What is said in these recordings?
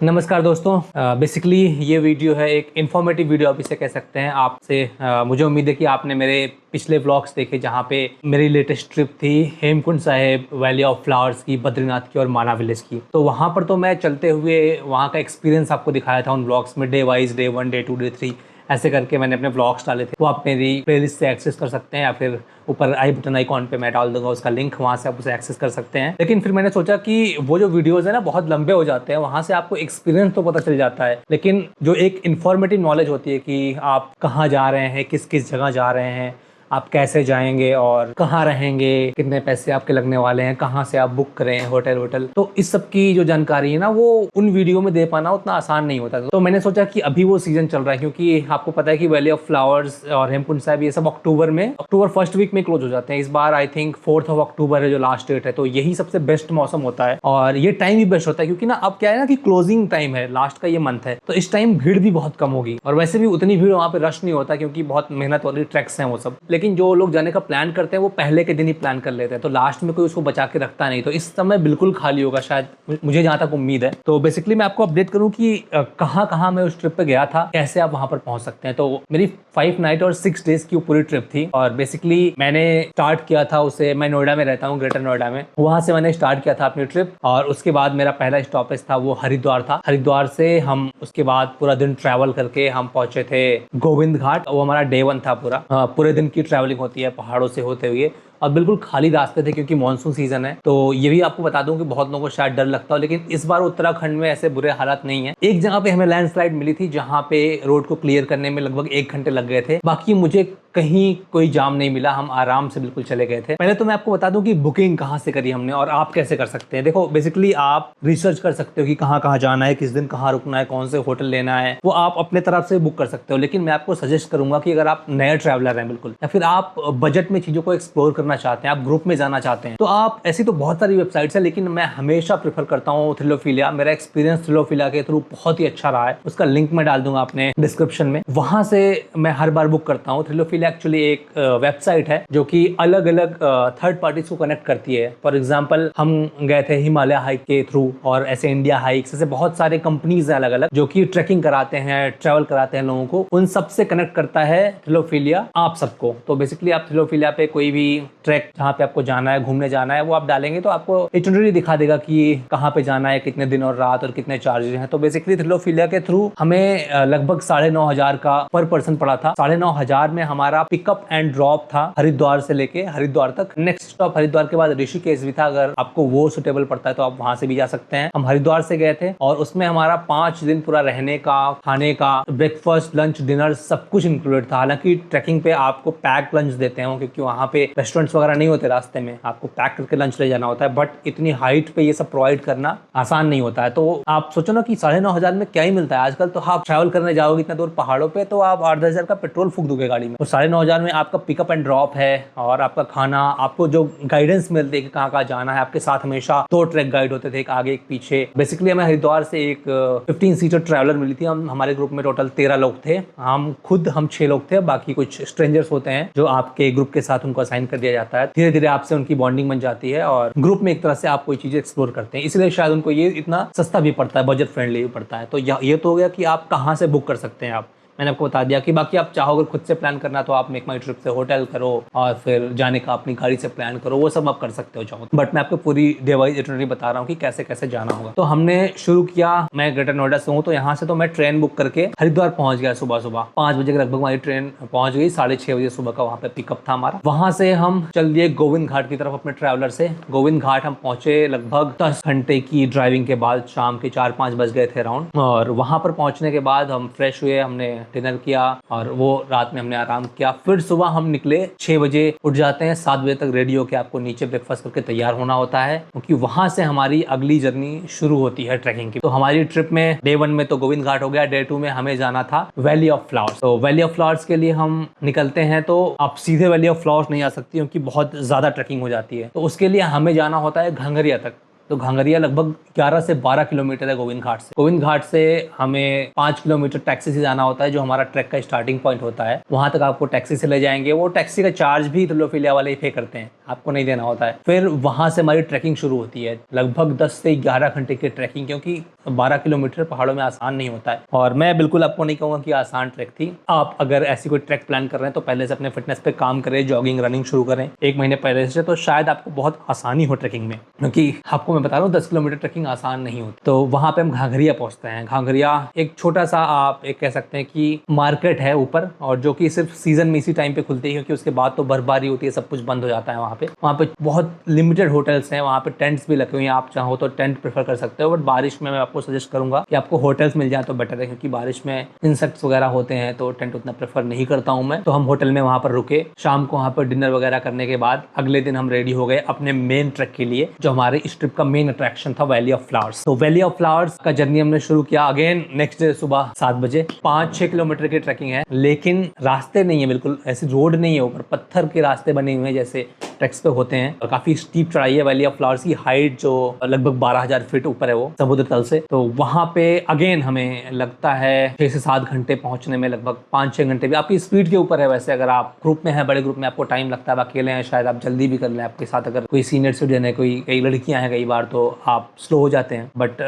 नमस्कार दोस्तों। बेसिकली ये वीडियो है एक इन्फॉर्मेटिव वीडियो आप इसे कह सकते हैं। आपसे मुझे उम्मीद है कि आपने मेरे पिछले व्लॉग्स देखे जहाँ पे मेरी लेटेस्ट ट्रिप थी Hemkund Sahib, valley of flowers की, बद्रीनाथ की और माना विलेज की। तो वहाँ पर तो मैं चलते हुए वहाँ का एक्सपीरियंस आपको दिखाया था उन व्लॉग्स में, day wise, day 1, day 2, day 3 ऐसे करके मैंने अपने व्लॉग्स डाले थे। वो आप मेरी प्लेलिस्ट से एक्सेस कर सकते हैं या फिर ऊपर आई बटन आइकॉन पे मैं डाल दूंगा उसका लिंक, वहाँ से आप उसे एक्सेस कर सकते हैं। लेकिन फिर मैंने सोचा कि वो जो वीडियोस है ना बहुत लंबे हो जाते हैं, वहाँ से आपको एक्सपीरियंस तो पता चल जाता है, लेकिन जो एक इन्फॉर्मेटिव नॉलेज होती है कि आप कहाँ जा रहे हैं, किस किस जगह जा रहे हैं, आप कैसे जाएंगे और कहाँ रहेंगे, कितने पैसे आपके लगने वाले हैं, कहाँ से आप बुक करें होटल, तो इस सब की जो जानकारी है ना वो उन वीडियो में दे पाना उतना आसान नहीं होता। तो मैंने सोचा कि अभी वो सीजन चल रहा है, क्योंकि आपको पता है कि वैली ऑफ फ्लावर्स और हेमकुंड साहिब ये सब अक्टूबर फर्स्ट वीक में क्लोज हो जाते हैं। इस बार आई थिंक 4 अक्टूबर है जो लास्ट डेट है, तो यही सबसे बेस्ट मौसम होता है और ये टाइम भी बेस्ट होता है, क्योंकि ना अब क्या है ना कि क्लोजिंग टाइम है, लास्ट का ये मंथ है, तो इस टाइम भीड़ भी बहुत कम होगी और वैसे भी उतनी भीड़ वहाँ पे रश नहीं होता क्योंकि बहुत मेहनत वाली ट्रैक्स हैं वो सब। लेकिन जो लोग जाने का प्लान करते हैं वो पहले के दिन ही प्लान कर लेते हैं, तो लास्ट में कोई उसको बचा के रखता नहीं, तो इस समय बिल्कुल खाली होगा शायद, मुझे जहाँ तक उम्मीद है। तो बेसिकली मैं आपको अपडेट करूँ कि कहाँ कहाँ मैं उस ट्रिप पे गया था, कैसे आप वहाँ पर पहुँच सकते हैं। तो मेरी 5 नाइट और 6 डेज की पूरी ट्रिप थी और बेसिकली मैंने स्टार्ट किया था उसे, मैं नोएडा में रहता हूँ, ग्रेटर नोएडा में, वहाँ से मैंने स्टार्ट किया था अपनी ट्रिप और उसके बाद मेरा पहला स्टॉपेज था वो हरिद्वार था। हरिद्वार से हम उसके बाद पूरा दिन ट्रैवल करके हम पहुंचे थे गोविंद घाट। वो हमारा डे 1 था पूरा। पूरे दिन की ट्रैवलिंग होती है पहाड़ों से होते हुए और बिल्कुल खाली रास्ते थे क्योंकि मानसून सीजन है। तो ये भी आपको बता दूं कि बहुत लोगों को शायद डर लगता हो, लेकिन इस बार उत्तराखंड में ऐसे बुरे हालात नहीं है। एक जगह पे हमें लैंडस्लाइड मिली थी जहां पे रोड को क्लियर करने में लगभग 1 घंटे लग गए थे, बाकी मुझे कहीं कोई जाम नहीं मिला, हम आराम से बिल्कुल चले गए थे। पहले तो मैं आपको बता दूं कि बुकिंग कहाँ से करी हमने और आप कैसे कर सकते हैं। देखो बेसिकली आप रिसर्च कर सकते हो कि कहाँ कहाँ जाना है, किस दिन कहाँ रुकना है, कौन से होटल लेना है, वो आप अपने तरफ से बुक कर सकते हो। लेकिन मैं आपको सजेस्ट करूंगा कि अगर आप नए ट्रैवलर हैं बिल्कुल, या फिर आप बजट में चीजों को एक्सप्लोर करना चाहते हैं, आप ग्रुप में जाना चाहते हैं, तो आप ऐसी तो बहुत सारी वेबसाइट्स है, लेकिन मैं हमेशा प्रेफर करता हूँ थ्रिलोफिलिया। मेरा एक्सपीरियंस थ्रिलोफिलिया के थ्रू बहुत ही अच्छा रहा है, उसका लिंक मैं डाल दूंगा अपने डिस्क्रिप्शन में। वहां से मैं हर बार बुक करता हूँ। थ्रिलोफिलिया एक्चुअली एक वेबसाइट है जो कि अलग अलग थर्ड पार्टीज को कनेक्ट करती है। फॉर एग्जाम्पल हम गए थे हिमालय हाइक के थ्रू और ऐसे इंडिया हाइक्स, ऐसे बहुत सारे कंपनीज है अलग अलग जो कि ट्रैकिंग कराते हैं, ट्रैवल कराते हैं लोगों को, उन सब से कनेक्ट करता है थ्रिलोफिलिया आप सबको। तो बेसिकली आप थ्रिलोफिलिया पे कोई भी ट्रैक जहाँ पे आपको जाना है, घूमने जाना है, वो आप डालेंगे तो आपको इटिनरी दिखा देगा कि कहाँ पे जाना है, कितने दिन और रात और कितने चार्जेस हैं। तो बेसिकली थ्रिलोफिलिया के थ्रू हमें लगभग 9,500 का पर पर्सन पड़ा था। 9,500 में हमारा पिकअप एंड ड्रॉप था हरिद्वार से लेके हरिद्वार तक। नेक्स्ट स्टॉप हरिद्वार के बाद ऋषिकेश भी था, अगर आपको वो सुटेबल पड़ता है तो आप वहां से भी जा सकते हैं। हम हरिद्वार से गए थे और उसमें हमारा 5 दिन पूरा रहने का, खाने का, ब्रेकफास्ट, लंच, डिनर सब कुछ इंक्लूडेड था। हालांकि ट्रैकिंग पे आपको पैक लंच देते हैं क्योंकि वहाँ पे रेस्टोरेंट्स वगैरह नहीं होते, रास्ते में आपको पैक करके लंच ले जाना होता है, बट इतनी हाइट पे ये सब प्रोवाइड करना आसान नहीं होता है। तो आप सोचो ना कि 9,500 में क्या ही मिलता है आजकल। तो आप ट्रैवल करने जाओगे इतना दूर पहाड़ों पे तो आप 8-10 का पेट्रोल फूक दोगे गाड़ी में। तो 9,500 में आपका पिकअप एंड ड्रॉप है और आपका खाना, आपको जो गाइडेंस मिलती है कि कहाँ कहाँ जाना है, आपके साथ हमेशा 2 ट्रैक गाइड होते थे, एक आगे एक पीछे। बेसिकली हमें हरिद्वार से एक 15 सीटर ट्रैवलर मिली थी। हम हमारे ग्रुप में टोटल 13 लोग थे, हम 6 लोग थे, बाकी कुछ स्ट्रेंजर्स होते हैं जो आपके ग्रुप के साथ उनको असाइन कर दिया जाता है। धीरे धीरे आपसे उनकी बॉन्डिंग बन जाती है और ग्रुप में एक तरह से आप कोई चीजें एक्सप्लोर करते हैं, इसलिए शायद उनको ये इतना सस्ता भी पड़ता है, बजट फ्रेंडली भी पड़ता है। तो ये तो हो गया कि आप कहाँ से बुक कर सकते हैं। आप मैंने आपको बता दिया कि बाकी आप चाहो अगर खुद से प्लान करना तो आप मेक माई ट्रिप से होटल करो और फिर जाने का अपनी गाड़ी से प्लान करो, वो सब आप कर सकते हो चाहो। बट मैं आपको पूरी डे वाइज इटिनरी बता रहा हूँ कि कैसे कैसे जाना होगा। तो हमने शुरू किया, मैं ग्रेटर नोएडा से हूँ, तो यहाँ से तो मैं ट्रेन बुक करके हरिद्वार पहुंच गया। सुबह 5 बजे के लगभग हमारी ट्रेन पहुंच गई, 6:30 बजे सुबह का वहाँ पे पिकअप था हमारा। वहां से हम चल दिए गोविंद घाट की तरफ अपने ट्रैवलर से। गोविंद घाट हम पहुंचे लगभग 10 घंटे की ड्राइविंग के बाद, शाम के 4-5 बज गए थे अराउंड। और वहां पर पहुंचने के बाद हम फ्रेश हुए, हमने डिनर किया और वो रात में हमने आराम किया। फिर सुबह हम निकले, 6 बजे उठ जाते हैं, 7 बजे तक रेडी होकर आपको नीचे ब्रेकफास्ट करके तैयार होना होता है, क्योंकि वहां से हमारी अगली जर्नी शुरू होती है ट्रैकिंग की। तो हमारी ट्रिप में डे 1 में तो गोविंद घाट हो गया, डे 2 में हमें जाना था वैली ऑफ फ्लावर्स। तो वैली ऑफ फ्लावर्स के लिए हम निकलते हैं तो आप सीधे वैली ऑफ फ्लावर्स नहीं आ सकती क्योंकि बहुत ज्यादा ट्रैकिंग हो जाती है। तो उसके लिए हमें जाना होता है घंगरिया तक। तो घंगरिया लगभग 11 से 12 किलोमीटर है गोविंद घाट से। गोविंद घाट से हमें 5 किलोमीटर टैक्सी से जाना होता है, जो हमारा ट्रैक का स्टार्टिंग पॉइंट होता है। वहां तक आपको टैक्सी से ले जाएंगे, वो टैक्सी का चार्ज भी थ्रिलोफिलिया वाले ही पे करते हैं। आपको नहीं देना होता है। फिर वहाँ से हमारी ट्रैकिंग शुरू होती है, लगभग 10 से 11 घंटे की ट्रैकिंग, क्योंकि 12 किलोमीटर पहाड़ों में आसान नहीं होता है। और मैं बिल्कुल आपको नहीं कहूँगा कि आसान ट्रैक थी। आप अगर ऐसी कोई ट्रैक प्लान कर रहे हैं तो पहले से अपने फिटनेस पे काम करें, जॉगिंग रनिंग शुरू करें 1 महीने पहले से, तो शायद आपको बहुत आसानी हो ट्रैकिंग में। क्योंकि आपको मैं बता रहा हूँ 10 किलोमीटर ट्रैकिंग आसान नहीं होती। तो वहाँ पे हम घाघरिया पहुँचते हैं। घाघरिया एक छोटा सा आप एक कह सकते हैं कि मार्केट है ऊपर, और जो कि सिर्फ सीजन में इसी टाइम पे खुलती है, क्योंकि उसके बाद तो बर्फबारी होती है, सब कुछ बंद हो जाता है वहाँ पे। वहाँ पे बहुत लिमिटेड होटल्स हैं, वहाँ पे टेंट्स भी लगे हुए हैं, आप चाहो तो टेंट प्रेफर कर सकते हो। बट बारिश में मैं आपको सजेस्ट करूंगा कि आपको होटल्स मिल जाए तो बेटर है, क्योंकि बारिश में इंसेक्ट्स वगैरह होते हैं, तो टेंट उतना प्रेफर नहीं करता हूँ मैं। तो हम होटल में वहाँ पर रुके, शाम को वहाँ पर डिनर वगैरह करने के बाद अगले दिन हम रेडी हो गए अपने मेन ट्रैक के लिए, जो हमारे इस ट्रिप का मेन अट्रैक्शन था, वैली ऑफ फ्लावर्स। तो वैली ऑफ फ्लावर्स का जर्नी हमने शुरू किया अगेन नेक्स्ट डे सुबह 7 बजे। 5-6 किलोमीटर की ट्रैकिंग है, लेकिन रास्ते नहीं है, बिल्कुल ऐसी रोड नहीं है, ऊपर पत्थर के रास्ते बने हुए हैं जैसे ट्रैक्स पे होते हैं। और काफी स्टीप चढ़ाई है। वैली ऑफ फ्लावर्स की हाइट जो लगभग 12,000 फीट ऊपर है वो समुद्र तल से। तो वहाँ पे अगेन हमें लगता है 6 से 7 घंटे पहुंचने में, लगभग 5-6 घंटे भी आपकी स्पीड के ऊपर है। वैसे अगर आप ग्रुप में हैं, बड़े ग्रुप में, आपको टाइम लगता है, आप अकेले हैं शायद आप जल्दी भी कर लें, आपके साथ अगर कोई सीनियर सिटीजन है, कोई कई लड़कियां हैं कई बार, तो आप स्लो हो जाते हैं। बट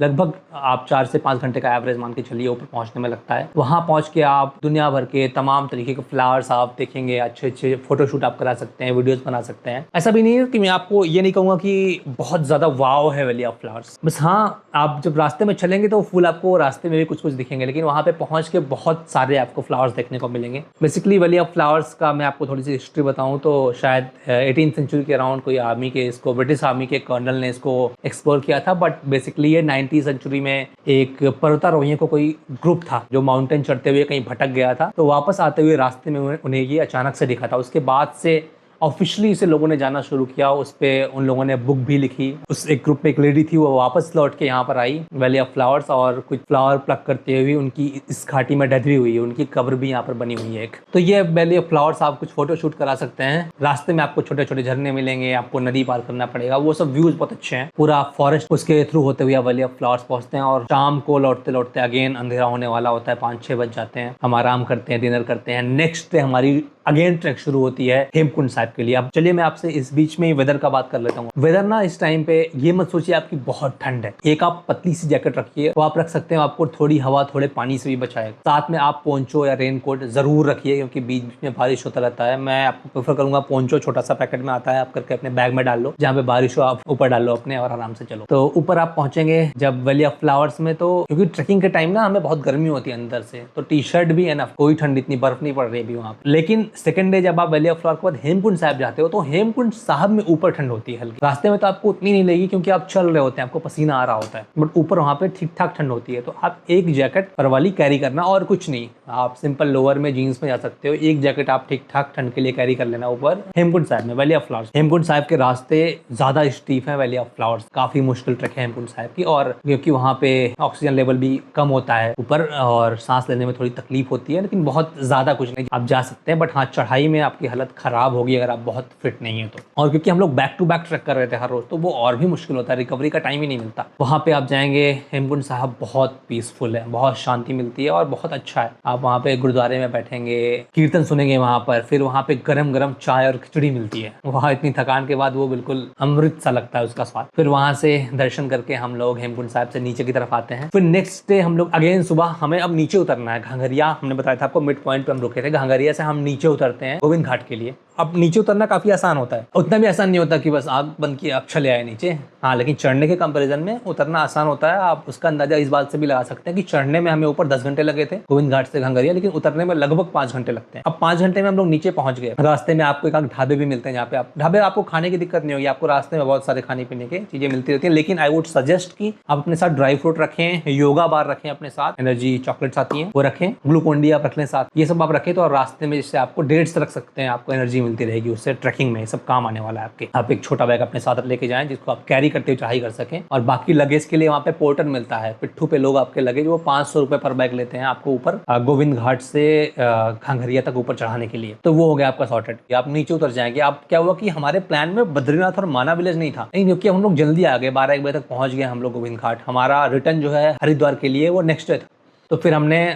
लगभग आप 4 से 5 घंटे का एवरेज मान के चलिए ऊपर पहुंचने में लगता है। वहाँ पहुंच के आप दुनिया भर के तमाम तरीके के फ्लावर्स आप देखेंगे, अच्छे अच्छे फोटोशूट आप करा सकते हैं, वीडियोस बना सकते हैं। ऐसा भी नहीं है कि मैं आपको ये नहीं कहूँगा कि बहुत ज़्यादा वाव है वैली ऑफ फ्लावर्स, बस हाँ आप जब रास्ते में चलेंगे तो फूल आपको रास्ते में भी कुछ कुछ दिखेंगे, लेकिन वहाँ पे पहुँच के बहुत सारे आपको फ्लावर्स देखने को मिलेंगे। बेसिकली वैली ऑफ फ्लावर्स का मैं आपको थोड़ी सी हिस्ट्री बताऊँ तो शायद 18th सेंचुरी के अराउंड कोई आर्मी के इसको, ब्रिटिश आर्मी के कर्नल ने इसको एक्सप्लोर किया था। बट बेसिकली ये 19th सेंचुरी में एक पर्वतारोहियों को कोई ग्रुप था जो माउंटेन चढ़ते हुए कहीं भटक गया था, तो वापस आते हुए रास्ते में उन्हें ये अचानक से दिखा था। उसके बाद से ऑफिशियली इसे लोगों ने जाना शुरू किया, उस पर उन लोगों ने बुक भी लिखी। उस एक ग्रुप में एक लेडी थी, वो वापस लौट के यहाँ पर आई वैली ऑफ फ्लावर्स, और कुछ फ्लावर प्लक करते हुए उनकी इस घाटी में डेथ भी हुई है, उनकी कब्र भी यहाँ पर बनी हुई है एक। तो ये वैली ऑफ फ्लावर्स आप कुछ फोटो शूट करा सकते हैं। रास्ते में आपको छोटे छोटे झरने मिलेंगे, आपको नदी पार करना पड़ेगा, वो सब व्यूज बहुत अच्छे हैं। पूरा फॉरेस्ट उसके थ्रू होते हुए वैली ऑफ फ्लावर्स पहुंचते हैं, और शाम को लौटते लौटते अगेन अंधेरा होने वाला होता है, 5-6 बज जाते हैं। हम आराम करते हैं, डिनर करते हैं। नेक्स्ट डे हमारी अगेन ट्रैक शुरू होती है हेमकुंड साहिब के लिए। अब चलिए मैं आपसे इस बीच में वेदर का बात कर लेता हूँ। वेदर ना इस टाइम पे ये मत सोचिए आपकी बहुत ठंड है, एक आप पतली सी जैकेट रखिए, वो आप रख सकते हैं, आपको थोड़ी हवा थोड़े पानी से भी बचाएगा। साथ में आप पोंचो या रेनकोट जरूर रखिए, क्योंकि बीच बीच में बारिश होता रहता है। मैं आपको प्रेफर करूंगा पोंचो, छोटा सा पैकेट में आता है, आप करके अपने बैग में डाल लो, जहाँ पे बारिश हो आप ऊपर डाल लो अपने, और आराम से चलो। तो ऊपर आप पहुंचेंगे जब वैली ऑफ फ्लावर्स में, तो क्योंकि ट्रेकिंग के टाइम ना हमें बहुत गर्मी होती है अंदर से, तो टी शर्ट भी एनफ, कोई ठंड इतनी बर्फ नहीं पड़ रही अभी वहाँ। लेकिन सेकंड डे जब आप वैली ऑफ फ्लावर के बाद हेमकुंड साहिब जाते हो, तो हेमकुंड साहिब में ऊपर ठंड होती है हल्की। रास्ते में तो आपको उतनी नहीं लगेगी क्योंकि आप चल रहे होते हैं, आपको पसीना आ रहा होता है, बट ऊपर वहाँ पे ठीक ठाक ठंड होती है। तो आप एक जैकेट पर वाली कैरी करना, और कुछ नहीं, आप सिंपल लोअर में जीन्स में जा सकते हो। एक जैकेट आप ठीक ठाक ठंड के लिए कैरी कर लेना ऊपर हेमकुंड साहिब में valley of flowers. Hemkund Sahib के रास्ते ज्यादा स्टीफ है, वैली ऑफ फ्लावर्स काफी मुश्किल ट्रैक है हेमकुंड साहिब की, और क्योंकि वहाँ पे ऑक्सीजन लेवल भी कम होता है ऊपर, और सांस लेने में थोड़ी तकलीफ होती है, लेकिन बहुत ज्यादा कुछ नहीं, आप जा सकते हैं। बट हाँ, चढ़ाई में आपकी हालत खराब होगी अगर आप बहुत फिट नहीं है तो। और क्योंकि हम लोग बैक टू बैक ट्रैक कर रहे थे हर रोज, तो वो और भी मुश्किल होता है, रिकवरी का टाइम ही नहीं मिलता। वहाँ पे आप जाएंगे, हेमकुंड साहिब बहुत पीसफुल है, बहुत शांति मिलती है और बहुत अच्छा है। आप वहाँ पे गुरुद्वारे में बैठेंगे, कीर्तन सुनेंगे वहाँ पर, फिर वहाँ पे गरम गरम चाय और खिचड़ी मिलती है। वहाँ इतनी थकान के बाद वो बिल्कुल अमृत सा लगता है उसका स्वाद। फिर वहाँ से दर्शन करके हम लोग हेमकुंड साहिब से नीचे की तरफ आते हैं। फिर नेक्स्ट डे हम लोग अगेन सुबह, हमें अब नीचे उतरना है। घाघरिया हमने बताया था आपको, मिड पॉइंट पे हम रुके थे। घाघरिया से हम नीचे उतरते हैं गोविंद घाट के लिए। अब नीचे उतरना काफी आसान होता है, उतना भी आसान नहीं होता कि बस आग बंद किया अब चले आए नीचे। हाँ, लेकिन चढ़ने के कंपैरिजन में उतरना आसान होता है। आप उसका अंदाजा इस बात से भी लगा सकते हैं कि चढ़ने में हमें ऊपर 10 घंटे लगे थे गोविंद घाट से घाघरिया, लेकिन उतरने में लगभग 5 घंटे लगते हैं। अब 5 घंटे में हम लोग नीचे पहुंच गए। रास्ते में आपको एक ढाबे भी मिलते हैं, जहाँ पे आप ढाबे, आपको खाने की दिक्कत नहीं होगी, आपको रास्ते में बहुत सारे खाने पीने की चीजें मिलती रहती है। लेकिन आई वुड सजेस्ट कि आप अपने साथ ड्राई फ्रूट रखें, योगा बार रखें अपने साथ, एनर्जी चॉकलेट्स आती हैं वो रखें, ग्लूकोन डी आप रख लें साथ, ये सब आप रखें तो रास्ते में जिससे आपको डेट्स रख सकते हैं, आपको एनर्जी मिलती रहेगी उससे। ट्रैकिंग में सब काम आने वाला है आपके। आप एक छोटा बैग अपने साथ लेके जाएं जिसको आप कैरी करते हुए चढ़ाई कर सकें। और बाकी लगेज के लिए वहाँ पे पोर्टर मिलता है, पिट्ठू पे लोग आपके लगेज वो 500 रुपए पर बैग लेते हैं आपको ऊपर गोविंद घाट से घाघरिया तक ऊपर चढ़ाने के लिए। तो वो हो गया आपका सॉर्टेड। आप नीचे उतर जाएंगे। आप क्या हुआ कि हमारे प्लान में बद्रीनाथ और माना विलेज नहीं था, नहीं, क्योंकि हम लोग जल्दी आ गए, 12-1 बजे तक पहुंच गए हम लोग गोविंद घाट। हमारा रिटर्न जो है हरिद्वार के लिए वो नेक्स्ट डे था। तो फिर हमने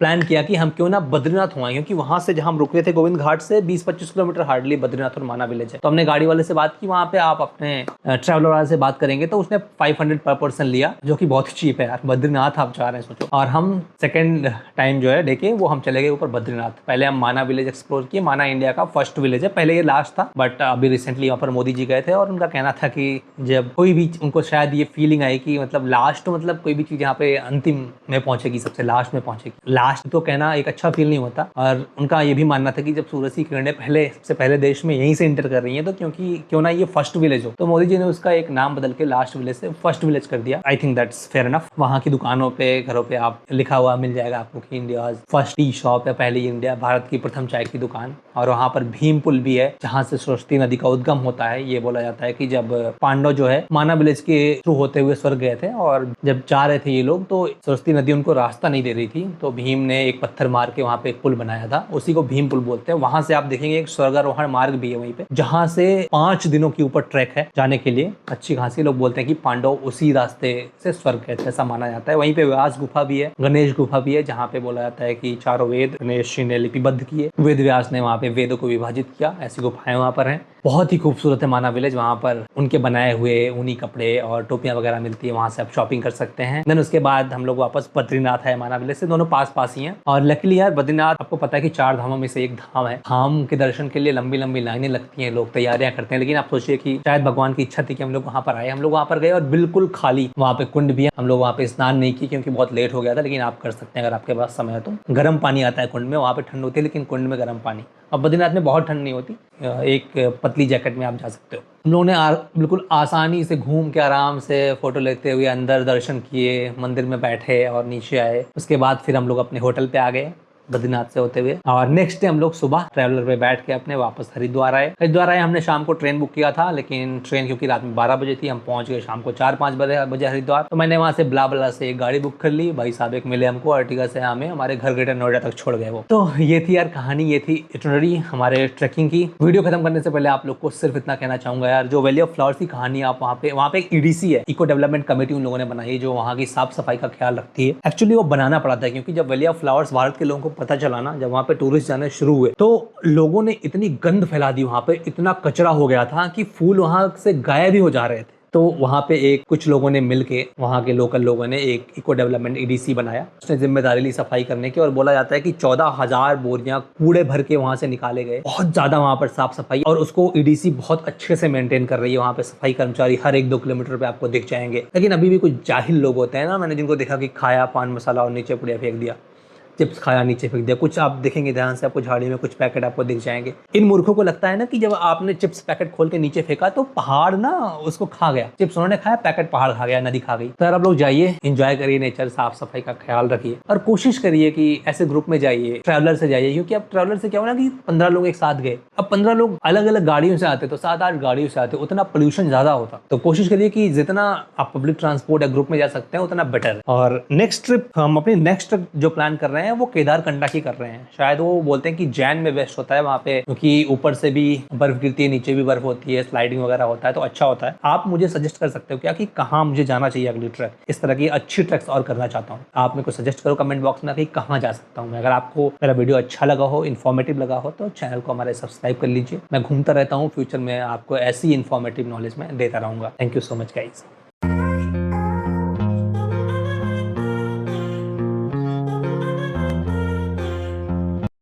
प्लान किया कि हम क्यों ना बद्रीनाथ हुआ, क्योंकि वहां से जहाँ हम रुक रहे थे गोविंद घाट से 20-25 किलोमीटर हार्डली बद्रीनाथ और माना विलेज है। तो हमने गाड़ी वाले से बात की, वहाँ पे आप अपने ट्रैवलर वाले से बात करेंगे तो उसने 500 पर पर्सन लिया, जो कि बहुत चीप है यार। बद्रीनाथ आप जा रहे हैं सोचो। और हम सेकेंड टाइम जो है लेके वो हम चले गए ऊपर बद्रीनाथ। पहले हम माना विलेज एक्सप्लोर किए। माना इंडिया का फर्स्ट विलेज है, पहले ये लास्ट था, बट अभी रिसेंटली यहाँ पर मोदी जी गए थे और उनका कहना था कि जब कोई भी उनको शायद ये फीलिंग आई कि मतलब लास्ट मतलब कोई भी चीज़ यहाँ पे अंतिम में पहुंचेगी, सबसे लास्ट में पहुंचेगी। लास्ट तो कहना एक अच्छा फील नहीं होता, और उनका ये भी मानना था कि जब सूरज की किरणें सबसे पहले देश में यहीं से इंटर कर रही हैं, तो क्योंकि क्यों ना ये फर्स्ट विलेज हो। तो मोदी जी ने उसका एक नाम बदल के लास्ट विलेज से फर्स्ट विलेज कर दिया। I think that's fair enough. वहाँ की दुकानों पे, घरों पे आप लिखा हुआ मिल जाएगा आपको कि इंडिया फर्स्ट टी शॉप है, पहली इंडिया भारत की प्रथम चाय की दुकान। और वहाँ पर भीम पुल भी है जहाँ से सरस्वती नदी का उद्गम होता है। ये बोला जाता है कि जब पांडव जो है माना विलेज के थ्रू होते हुए स्वर्ग गए थे और जब जा रहे थे ये लोग, तो सरस्वती नदी उनको रास्ता नहीं दे रही थी, तो भीम ने एक पत्थर मार के वहाँ पे एक पुल बनाया था, उसी को भीम पुल बोलते हैं। वहां से आप देखेंगे एक स्वर्गारोहण मार्ग भी है वहीं पे, जहाँ से 5 दिनों के ऊपर ट्रैक है जाने के लिए। अच्छी खासी लोग बोलते हैं कि पांडव उसी रास्ते से स्वर्ग गए थे, ऐसा माना जाता है। वहीं पे व्यास गुफा भी है, गणेश गुफा भी है, जहाँ पे बोला जाता है कि चारों वेद गणेश जी ने लिपिबद्ध किए। वेद व्यास ने वहाँ पे वेदों को विभाजित किया। ऐसी गुफाएं वहाँ पर हैं। बहुत ही खूबसूरत है माना विलेज। वहाँ पर उनके बनाए हुए ऊनी कपड़े और टोपियां वगैरह मिलती है, वहाँ से आप शॉपिंग कर सकते हैं। देन उसके बाद हम लोग वापस बद्रीनाथ है माना विलेज से, दोनों पास पास ही हैं। और लकीली यार बद्रीनाथ आपको पता है कि 4 धामों में से एक धाम है। धाम के दर्शन के लिए लंबी लंबी लाइनें लगती हैं, लोग तैयारियां करते हैं, लेकिन आप सोचिए कि शायद भगवान की इच्छा थी कि हम लोग वहाँ पर आए। हम लोग वहाँ पर गए और बिल्कुल खाली, वहाँ पे कुंड भी है। हम लोग वहाँ पे स्नान नहीं किए क्योंकि बहुत लेट हो गया था, लेकिन आप कर सकते हैं अगर आपके पास समय है तो। गर्म पानी आता है कुंड में, वहाँ पे ठंड होती है लेकिन कुंड में गर्म पानी। अब बद्रीनाथ में बहुत ठंड नहीं होती, एक पतली जैकेट में आप जा सकते हो। हम लोगों ने बिल्कुल आसानी से घूम के आराम से फोटो लेते हुए अंदर दर्शन किए, मंदिर में बैठे और नीचे आए। उसके बाद फिर हम लोग अपने होटल पे आ गए बद्रीनाथ से होते हुए। और नेक्स्ट डे हम लोग सुबह ट्रैवलर पे बैठ के अपने वापस हरिद्वार आए। हमने शाम को ट्रेन बुक किया था, लेकिन ट्रेन क्योंकि रात में 12 बजे थी, हम पहुंच गए शाम को 4-5 बजे हरिद्वार। तो मैंने वहां से ब्ला से एक गाड़ी बुक कर ली। भाई साहब एक मिले हमको अर्टिगा से, हमें हमारे घर ग्रेटर नोएडा तक छोड़ गए वो। तो ये थी यार कहानी, ये थी इटनरी हमारे ट्रैकिंग की। वीडियो खत्म करने से पहले आप लोग को सिर्फ इतना कहना चाहूंगा यार, जो वैली ऑफ फ्लावर्स की कहानी आप वहाँ पे एक EDC है, इको डेवलपमेंट कमेटी उन लोगों ने बनाई, जो वहाँ की साफ सफाई का ख्याल रखती है। एक्चुअली वो बनाना पड़ा था क्योंकि जब वैली ऑफ फ्लावर्स भारत के लोगों को पता चला ना, जब वहाँ पे टूरिस्ट जाने शुरू हुए, तो लोगों ने इतनी गंद फैला दी, वहाँ पे इतना कचरा हो गया था कि फूल वहाँ से गायब ही हो जा रहे थे। तो वहाँ पे कुछ लोगों ने मिलके, वहाँ के लोकल लोगों ने एक इको डेवलपमेंट EDC बनाया। उसने जिम्मेदारी ली सफाई करने की, और बोला जाता है कि 14,000 बोरियां कूड़े भर के वहाँ से निकाले गए। बहुत ज्यादा वहाँ पर साफ सफाई, और उसको EDC बहुत अच्छे से मेंटेन कर रही है। वहाँ पे सफाई कर्मचारी हर 1-2 किलोमीटर पे आपको दिख जाएंगे। लेकिन अभी भी कुछ जाहिल लोग होते हैं ना, मैंने जिनको देखा कि खाया पान मसाला और नीचे पुड़िया फेंक दिया, चिप्स खाया नीचे फेंक दिया। कुछ आप देखेंगे ध्यान से, आपको झाड़ी में कुछ पैकेट आपको दिख जाएंगे। इन मूर्खों को लगता है ना कि जब आपने चिप्स पैकेट खोल के नीचे फेंका तो पहाड़ ना उसको खा गया। चिप्स उन्होंने खाया, पैकेट पहाड़ खा गया, नदी खा गई। तो यार आप लोग जाइए, एंजॉय करिए नेचर, साफ सफाई का ख्याल रखिए, और कोशिश करिए कि ऐसे ग्रुप में जाइए, ट्रैवलर से जाइए। क्योंकि अब ट्रैवलर से क्या हो ना कि 15 लोग एक साथ गए, अब 15 लोग अलग अलग गाड़ियों से आते तो 7-8 गाड़ियों से आते, उतना पोल्यूशन ज्यादा होता। तो कोशिश करिए कि जितना आप पब्लिक ट्रांसपोर्ट या ग्रुप में जा सकते हैं उतना बेटर है। और नेक्स्ट ट्रिप, हम अपनी नेक्स्ट ट्रिप जो प्लान कर रहे हैं वो केदारकंडा की कर रहे हैं। शायद वो बोलते हैं कि जैन में बेस्ट होता है वहाँ पे, क्योंकि ऊपर से भी बर्फ गिरती है, नीचे भी बर्फ होती है, स्लाइडिंग वगैरह होता है, तो अच्छा होता है। आप मुझे सजेस्ट कर सकते हो क्या कि कहाँ मुझे जाना चाहिए अगली ट्रैक। इस तरह की अच्छी ट्रैक्स और करना चाहता हूँ, आप मेरे को सजेस्ट करो कमेंट बॉक्स में कि कहाँ जा सकता हूँ। अगर आपको मेरा वीडियो अच्छा लगा हो, इन्फॉर्मेटिव लगा हो, तो चैनल को हमारे सब्सक्राइब कर लीजिए। मैं घूमता रहता हूँ, फ्यूचर में आपको ऐसी इन्फॉर्मेटिव नॉलेज में देता रहूँगा। Thank you so much guys.